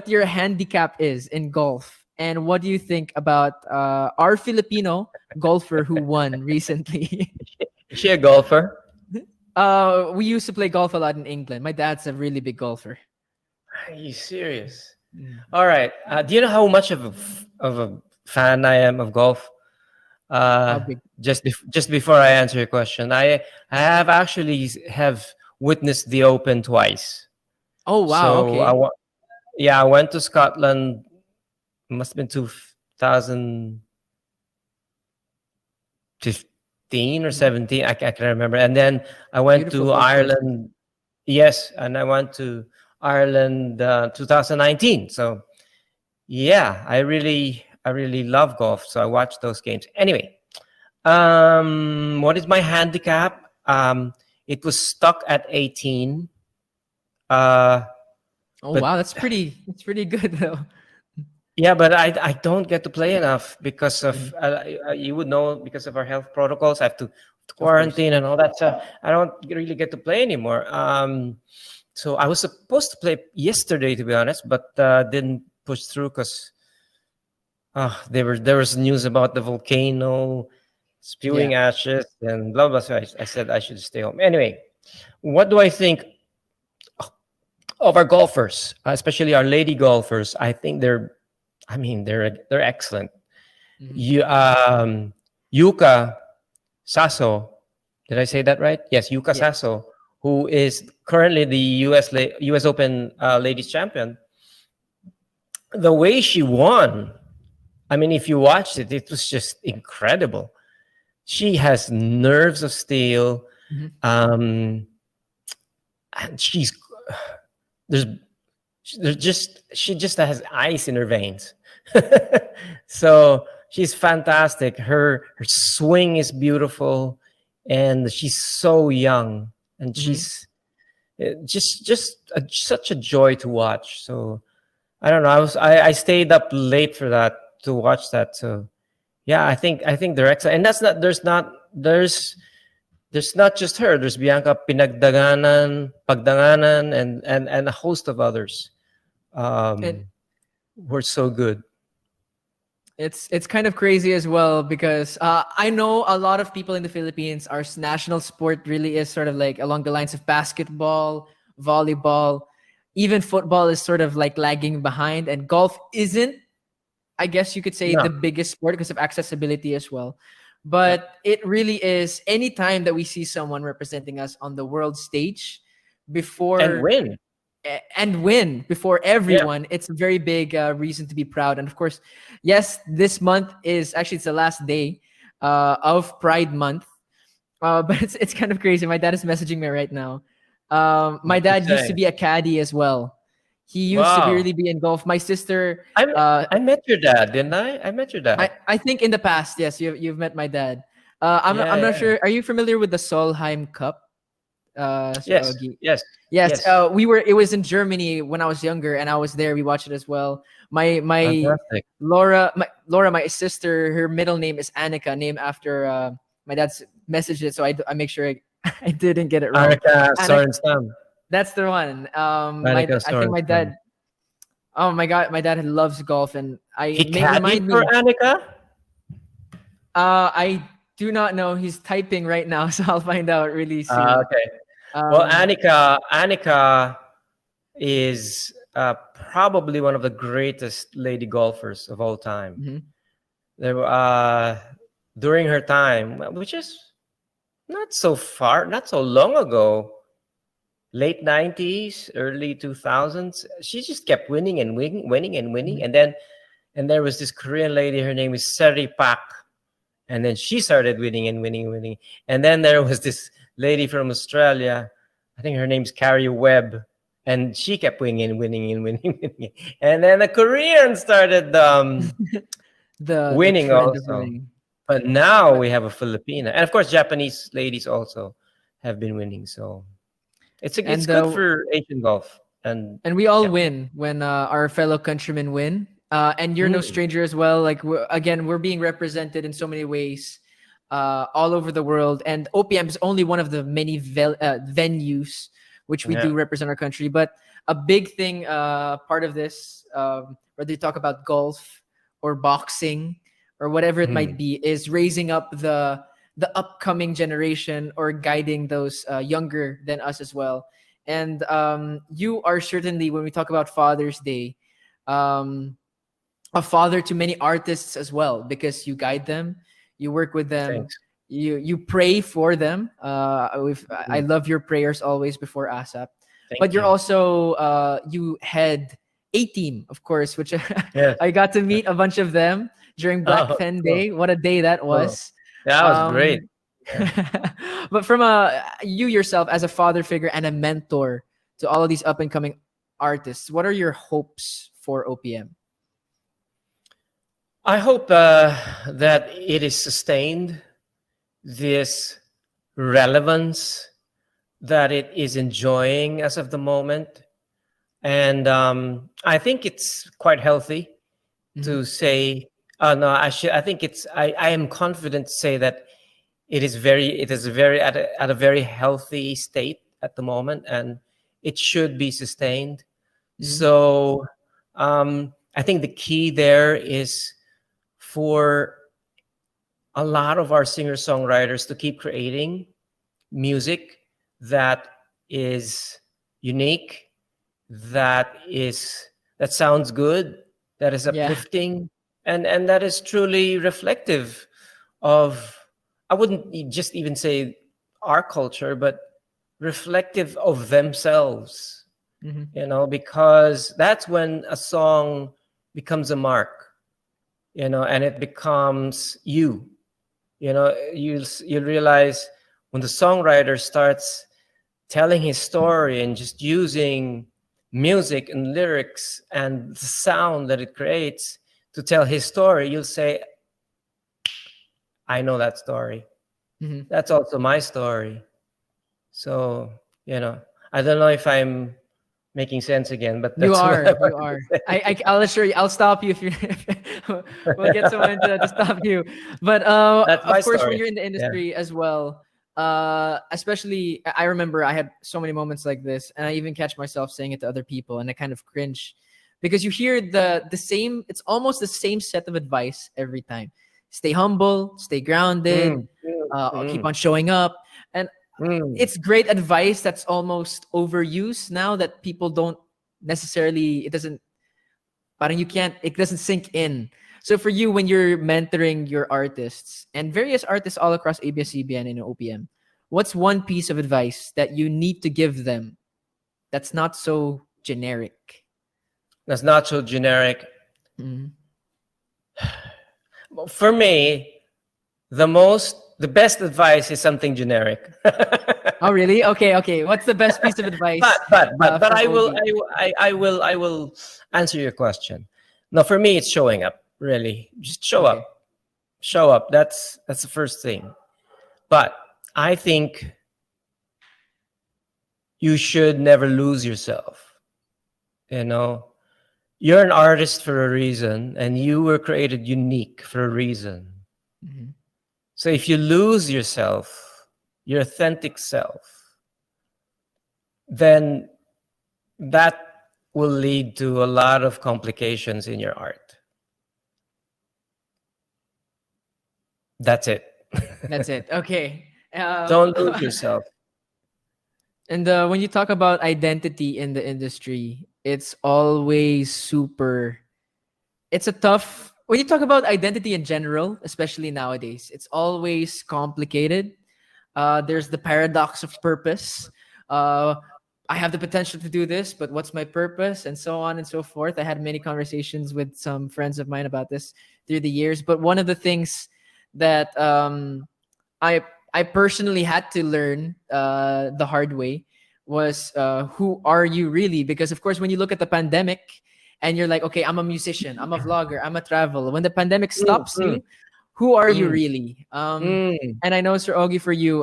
your handicap is in golf, and what do you think about our Filipino golfer who won recently? Is she a golfer? We used to play golf a lot in England. My dad's a really big golfer. Are you serious? Mm. All right. Do you know how much of a fan I am of golf? How Uh, big? just before I answer your question, I have actually have witnessed the Open twice. Oh wow. So Okay. I went to Scotland. Must have been 2015 or Mhm. 17. I can't remember. And then I went Beautiful to golf courses. Ireland. Yes, and I went to Ireland 2019. So yeah, I really love golf. So I watched those games. Anyway, what is my handicap? It was stuck at 18. Uh, Oh but wow, that's pretty good though. yeah, but I don't get to play enough because of Mhm. you would know, because of our health protocols. I have to Of course. quarantine and all that. So I don't really get to play anymore. So I was supposed to play yesterday, to be honest, but didn't push through because there was news about the volcano Yeah. spewing ashes and blah blah. So I said I should stay home. Anyway, what do I think? of our golfers, especially our lady golfers, I think I mean, they're excellent. Mhm. You, Yuka Sasso, did I say that right? Yes, Yuka Yeah. Sasso, who is currently the US Open ladies champion. The way she won, I mean, if you watched it, it was just incredible. She has nerves of steel. Mhm. Um, and there's she just has ice in her veins. So she's fantastic. Her swing is beautiful, and she's so young, and Mhm. she's such a joy to watch. So I don't know. I stayed up late for that to watch that. So yeah, I think they're excellent, and that's not there's not just her. There's Bianca Pinagdaganan, Pagdanganan, and a host of others. And Were so good. it's kind of crazy as well because I know a lot of people in the Philippines, our national sport really is sort of like along the lines of basketball, volleyball, even football is sort of like lagging behind, and golf isn't, I guess you could say, No, the biggest sport because of accessibility as well. yep, But it really is any time that we see someone representing us on the world stage and before win. and win before Yeah, everyone, it's a very big reason to be proud. And of course, yes, this month is actually, it's the last day of Pride Month. But it's kind of crazy. My dad is messaging me right now. My what you dad used to say? be a caddy as well. He used to be Wow, really be in golf. My sister, I uh, I met your dad, didn't I? I met your dad. I think in the past, yes, you've met my dad. I'm Yeah, not yeah. sure. Are you familiar with the Solheim Cup, Sir Yes, Ogie? yes, Yes, yes. we were. It was in Germany when I was younger, and I was there. We watched it as well. My Fantastic. Laura, my sister. Her middle name is Annika, named after my dad's messaged it, so I make sure I didn't get it wrong. Annika Annika, Sorenstam. that's the one. Annika I think my Sorenstam. dad. Oh my god, my dad loves golf, and I He may caddied remind for me. Annika. I do not know. He's typing right now, so I'll find out really soon. Okay. Well, Um, Annika is probably one of the greatest lady golfers of all time. mhm, There, during her time, which is not so long ago, late 90s, early 2000s, she just kept winning and winning and winning. mhm. And there was this Korean lady, her name is Seri Pak. And then she started winning and winning and winning. And then there was this lady from Australia, I think her name's Carrie Webb. And she kept winning and winning and winning, winning. And then the Koreans started The winning trend of also. winning. But now But we have a Filipina. And of course, Japanese ladies also have been winning. So it's and good for Asian golf. And and we all yeah. win when our fellow countrymen win. And you're no Mm, stranger as well. Like we're being represented in so many ways, all over the world. And OPM is only one of the many venues which we yeah. do represent our country. But a big thing, part of this, whether you talk about golf or boxing or whatever it might Mm, be, is raising up the upcoming generation or guiding those younger than us as well. And you are certainly, when we talk about Father's Day, um, a father to many artists as well, because you guide them, you work with them, thanks. you pray for them. I Mm, love your prayers always before ASAP. thank But you're you. also you head a team, of course, which Yes. I got to meet a bunch of them during Black Oh, Pen cool. Day. What a day that Cool. was. That was great. Um, Yeah. but from you yourself as a father figure and a mentor to all of these up and coming artists, what are your hopes for OPM? I hope that it is sustained, this relevance that it is enjoying as of the moment. And I think it's quite healthy Mhm. to say, no, I think I am confident to say that it is very at a very healthy state at the moment, and it should be sustained. Mhm. So I think the key there is for a lot of our singer songwriters to keep creating music that is unique, that sounds good, that is Yeah. uplifting, and that is truly reflective of, I wouldn't just even say our culture, but reflective of themselves, Hmm. because that's when a song becomes a mark, and it becomes you. You realize when the songwriter starts telling his story and just using music and lyrics and the sound that it creates to tell his story, you'll say, I know that story. Hmm. That's also my story. So, you know, I don't know if I'm making sense again, but You that's what I are. You wanted to are. say. I'll assure you. I'll stop you if you. We'll get someone to stop you. But That's my of course, when story. you're in the Yeah. industry as well, especially I remember I had so many moments like this, and I even catch myself saying it to other people, and I kind of cringe because you hear the same. It's almost the same set of advice every time. Stay humble. Stay grounded. Mm, mm, Keep mm, on showing up. And mm. it's great advice that's almost overused now that people don't necessarily, it doesn't, parang you can't, it doesn't sink in. So for you, when you're mentoring your artists and various artists all across ABS-CBN and OPM, what's one piece of advice that you need to give them that's not so generic? That's not so generic. Mhm. Well, for me, the best advice is something generic. Oh, really? Okay, okay. What's the best piece of but advice but but but from I will Ogie? I will answer your question. No, for me, it's showing up. Really, just show up. Okay. Show up. That's the first thing. But I think you should never lose yourself. You know, you're an artist for a reason, and you were created unique for a reason. Mhm. So if you lose yourself, your authentic self, then that will lead to a lot of complications in your art. That's it. That's it. Okay. Don't lose yourself. And when you talk about identity in the industry, it's always super. It's a tough. When you talk about identity in general, especially nowadays, it's always complicated. There's the paradox of purpose. Uh, I have the potential to do this, but what's my purpose? And so on and so forth. I had many conversations with some friends of mine about this through the years. But one of the things that I I personally had to learn the hard way was who are you really? Because of course, when you look at the pandemic and you're like, okay, I'm a musician, I'm a vlogger, I'm a traveler. When the pandemic Mm, stops mm, you, who are you mm, really? mm, And I know, Sir Ogie, for you,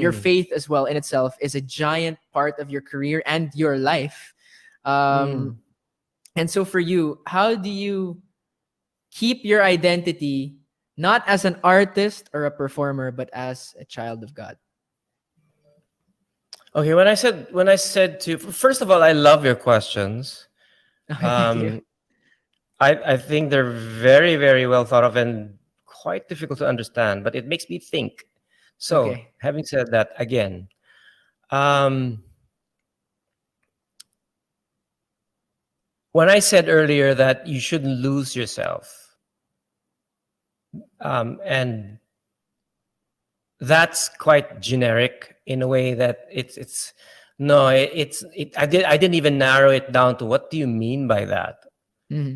your mm, faith as well in itself is a giant part of your career and your life. Um, mm. and so for you, how do you keep your identity not as an artist or a performer, but as a child of God? Okay, when I said to first of all, I love your questions. Okay, thank you. Um, I think they're very very well thought of and quite difficult to understand, but it makes me think. So, Okay. having said that, again, um, when I said earlier that you shouldn't lose yourself, and that's quite generic in a way that it's no, I didn't even narrow it down to what do you mean by that. Hmm.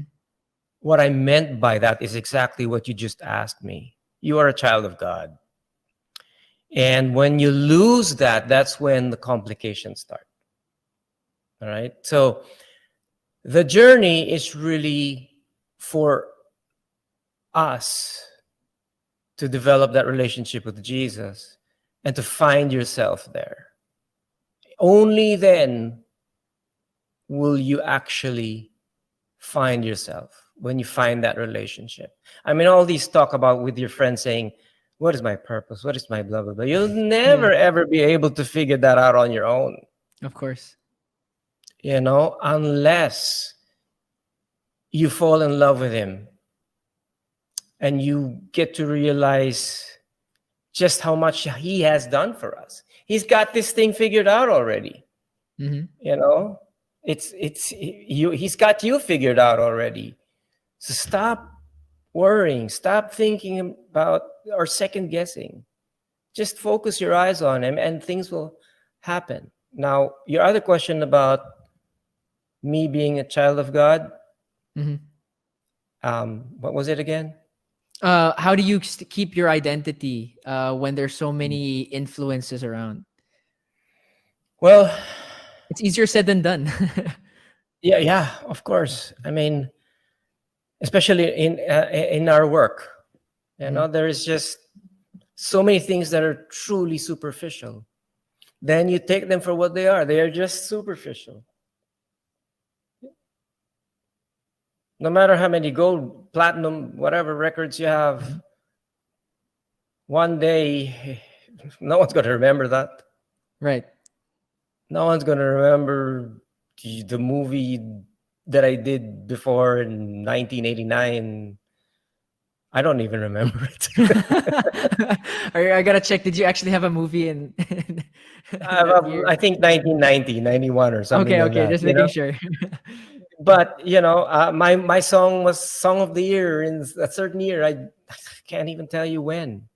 What I meant by that is exactly what you just asked me. You are a child of God. And when you lose that, that's when the complications start. All right. So the journey is really for us to develop that relationship with Jesus and to find yourself there. Only then will you actually find yourself when you find that relationship. I mean, all these talk about with your friends saying, what is my purpose? What is my blah, blah, blah? You'll never, Yeah, ever be able to figure that out on your own, of course. unless you fall in love with him and you get to realize just how much he has done for us. He's got this thing figured out already, Hmm. you know? It's you. He's got you figured out already. So stop worrying. Stop thinking about or second guessing. Just focus your eyes on him, and things will happen. Now, your other question about me being a child of God. Mhm. What was it again? How do you keep your identity when there's so many influences around? Well, It's easier said than done. yeah, yeah, of course. I mean, especially in our work, Mhm. there is just so many things that are truly superficial. Then you take them for what they are. They are just superficial. No matter how many gold, platinum, whatever records you have, Mhm. one day, no one's going to remember that. Right. No one's going to remember the movie that I did before in 1989. I don't even remember it. I gotta check. Did you actually have a movie in that year? I think 1990, 91, or something Okay, like okay, that, just making sure. But, my song was Song of the Year in a certain year. I can't even tell you when.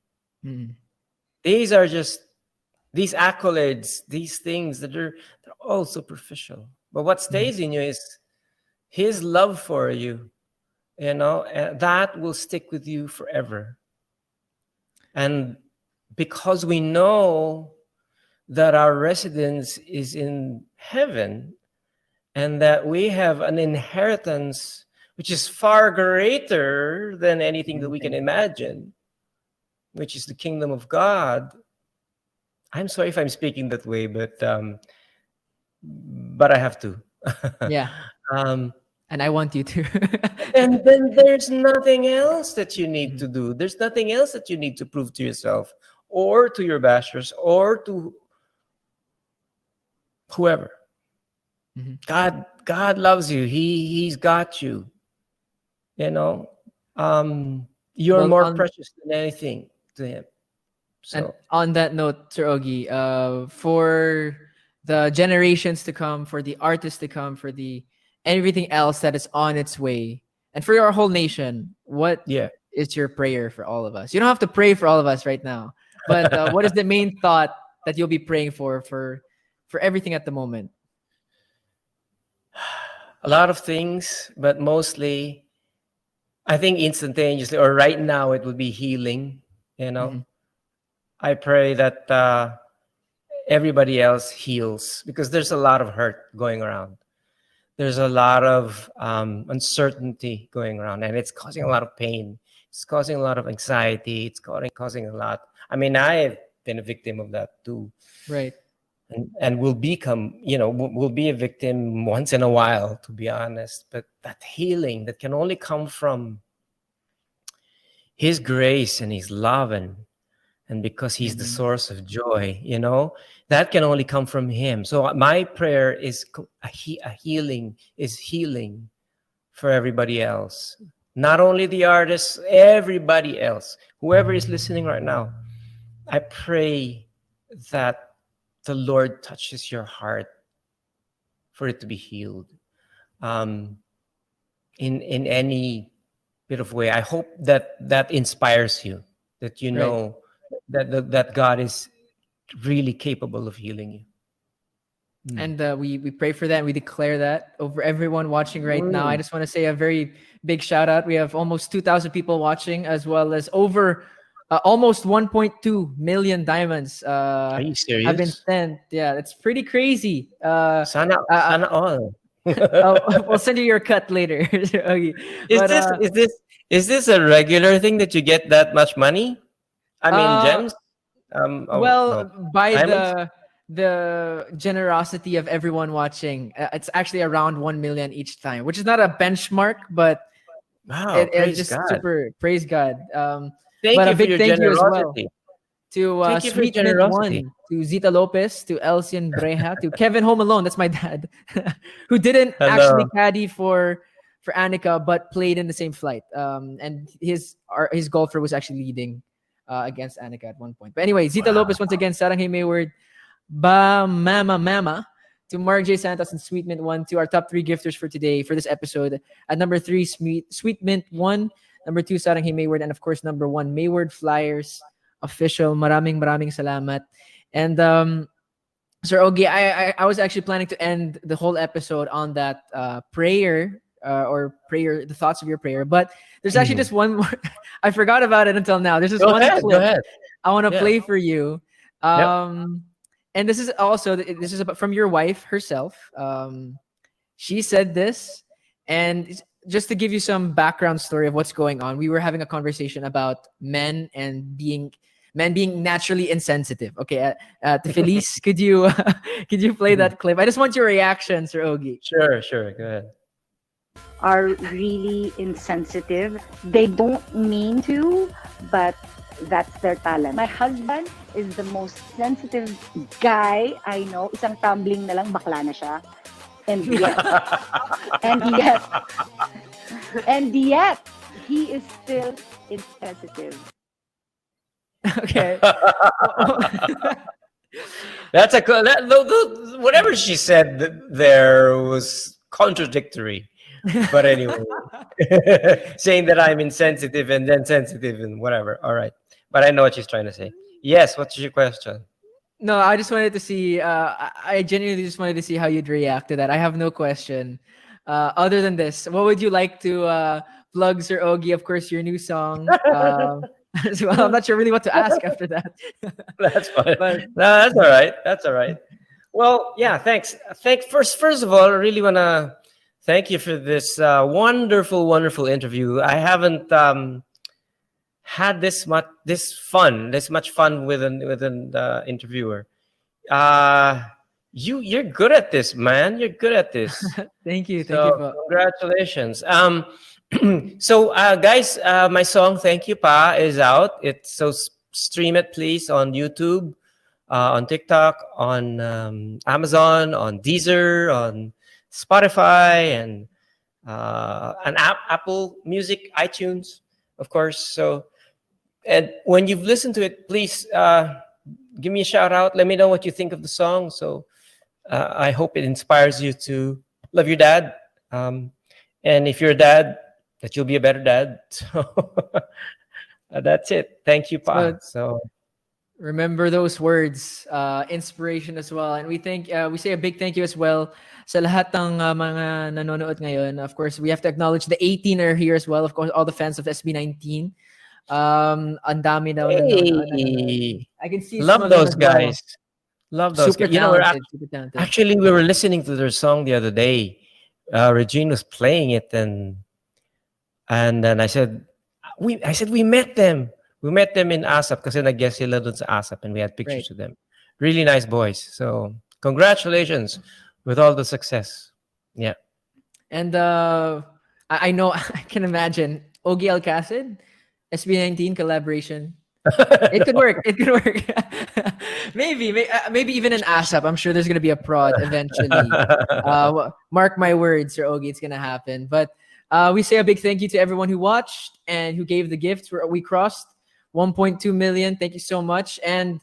Mm. These are just these accolades, these things they're all superficial. But what Mhm. stays in you is his love for you, and that will stick with you forever. And because we know that our residence is in heaven and that we have an inheritance which is far greater than anything that we can Anything. imagine, which is the kingdom of God. I'm sorry if I'm speaking that way, but I have to. Yeah, um, and I want you to. and then there's nothing else that you need Mhm. to do. There's nothing else that you need to prove to yourself or to your bashers or to whoever. Mhm. God loves you. He's got you. You know, you're Well, more on precious than anything to him. and So on that note, Sir Ogie, for the generations to come, for the artists to come, for the everything else that is on its way, and for our whole nation, what yeah. is your prayer for all of us? You don't have to pray for all of us right now, but what is the main thought that you'll be praying for everything at the moment? A lot of things, but mostly I think instantaneously or right now it would be healing. You know, Mhm. I pray that everybody else heals because there's a lot of hurt going around. There's a lot of uncertainty going around, and it's causing a lot of pain. It's causing a lot of anxiety. It's causing a lot. I mean, I've been a victim of that too, Right. and will become, will be a victim once in a while, to be honest. But that healing that can only come from His grace and His love, and because He's the Mhm. source of joy, that can only come from Him. So my prayer is a healing, is healing for everybody else. Not only the artists, everybody else, whoever is listening right now. I pray that the Lord touches your heart for it to be healed, um, in any bit of way. I hope that inspires you, that Right. that God is really capable of healing you. Mm. And we pray for that. And we declare that over everyone watching right now. I Mm. just want to say a very big shout out. We have almost 2,000 people watching, as well as over almost 1.2 million diamonds Are you have been serious? sent. Yeah, it's pretty crazy. Sana, Uh, sana all. we'll send you your cut later. Okay. Is But this is this is this a regular thing that you get that much money? I mean, uh, gems? Oh well, no, by diamonds. the generosity of everyone watching, it's actually around 1 million each time, which is not a benchmark, but Wow, it praise just God. super praise God. Thank But a you for big your thank you as well generosity. to Thank you for your Sweet Mint generosity. One, to Zita Lopez, to Elcian Breja, to Kevin Home Alone. That's my dad, who didn't actually Hello. caddy for Annika, but played in the same flight. And his golfer was actually leading against Annika at one point. But anyway, Zita Wow. Lopez once again, Sarang Hey Mayward, Ba Mama Mama, to Mark J. Santos and Sweet Mint One, to our top three gifters for today for this episode. At number three, Sweet Mint One. Number two, Sarang Hey Mayward, and of course number one, Mayward Flyers official. Maraming salamat. And Sir Ogie, I was actually planning to end the whole episode on that prayer the thoughts of your prayer. But there's actually just one more. I forgot about it until now. There's just one clip Go ahead. I want to Yeah. play for you. And this is about from your wife herself. She said this, and just to give you some background story of what's going on, we were having a conversation about men being naturally insensitive. Okay, Felice, could you play that clip? I just want your reaction, Sir Ogie. Sure. Go ahead. Are really insensitive. They don't mean to, but that's their talent. My husband is the most sensitive guy I know. Isang tumbling na lang, bakla na siya. And yet, he is still insensitive. Okay. That's whatever she said there was contradictory. But anyway, saying that I'm insensitive and then sensitive and whatever. All right. But I know what she's trying to say. Yes, what's your question? No, I just wanted to see. I genuinely just wanted to see how you'd react to that. I have no question. Other than this, what would you like to plug, Sir Ogie? Of course, your new song. As well, I'm not sure really what to ask after that. That's fine. But No, that's all right. Well, yeah, thanks. First of all, I really want to thank you for this wonderful interview. I haven't had this much fun with an interviewer. You're good at this, man. You're good at this. thank you. So, congratulations. So guys, my song "Thank You Pa" is out. Stream it please on YouTube, on TikTok, on Amazon, on Deezer, on Spotify, and Apple Music, iTunes, of course. So, and when you've listened to it, please give me a shout out. Let me know what you think of the song. So I hope it inspires you to love your dad. And if you're a dad, that you'll be a better dad. So that's it. Thank you, Pa. So remember those words, inspiration as well. And we say a big thank you as well sa lahat ng mga nanonood ngayon. Of course, we have to acknowledge the 18 are here as well. Of course, all the fans of SB19. Ang dami daw nanonood. I can see love some of those them as well. guys. Love those Super guys. You know, super talented. actually, we were listening to their song the other day. Regine was playing it, and then I said we met them. We met them in ASAP kasi nag-guest sila dun sa ASAP, and we had pictures of them. Really nice boys. So congratulations with all the success. Yeah. And I know, I can imagine Ogie Alcasid, SB19 collaboration. It could work. maybe even an ASAP. I'm sure there's gonna be a prod eventually. Mark my words, Sir Ogie, it's gonna happen. But we say a big thank you to everyone who watched and who gave the gifts. We crossed 1.2 million. Thank you so much. And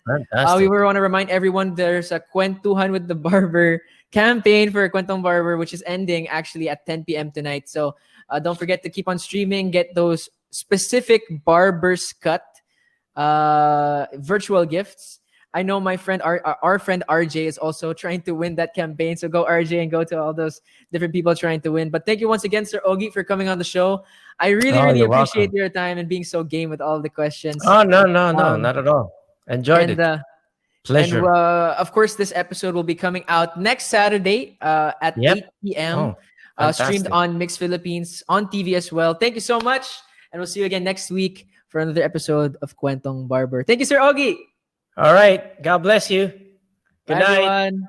we want to remind everyone there's a Kwentuhan with the Barber campaign for Kwentong Barber, which is ending actually at 10 p.m. tonight. So don't forget to keep on streaming. Get those specific Barber's Cut virtual gifts. I know my friend, our friend RJ is also trying to win that campaign. So go RJ and go to all those different people trying to win. But thank you once again, Sir Ogie, for coming on the show. I really appreciate your time and being so game with all the questions. Oh, no, not at all. Enjoyed it. Pleasure. And of course, this episode will be coming out next Saturday at 8 p.m. Streamed on Mix Philippines on TV as well. Thank you so much. And we'll see you again next week for another episode of Kwentong Barber. Thank you, Sir Ogie. All right. God bless you. Good Bye, night. everyone.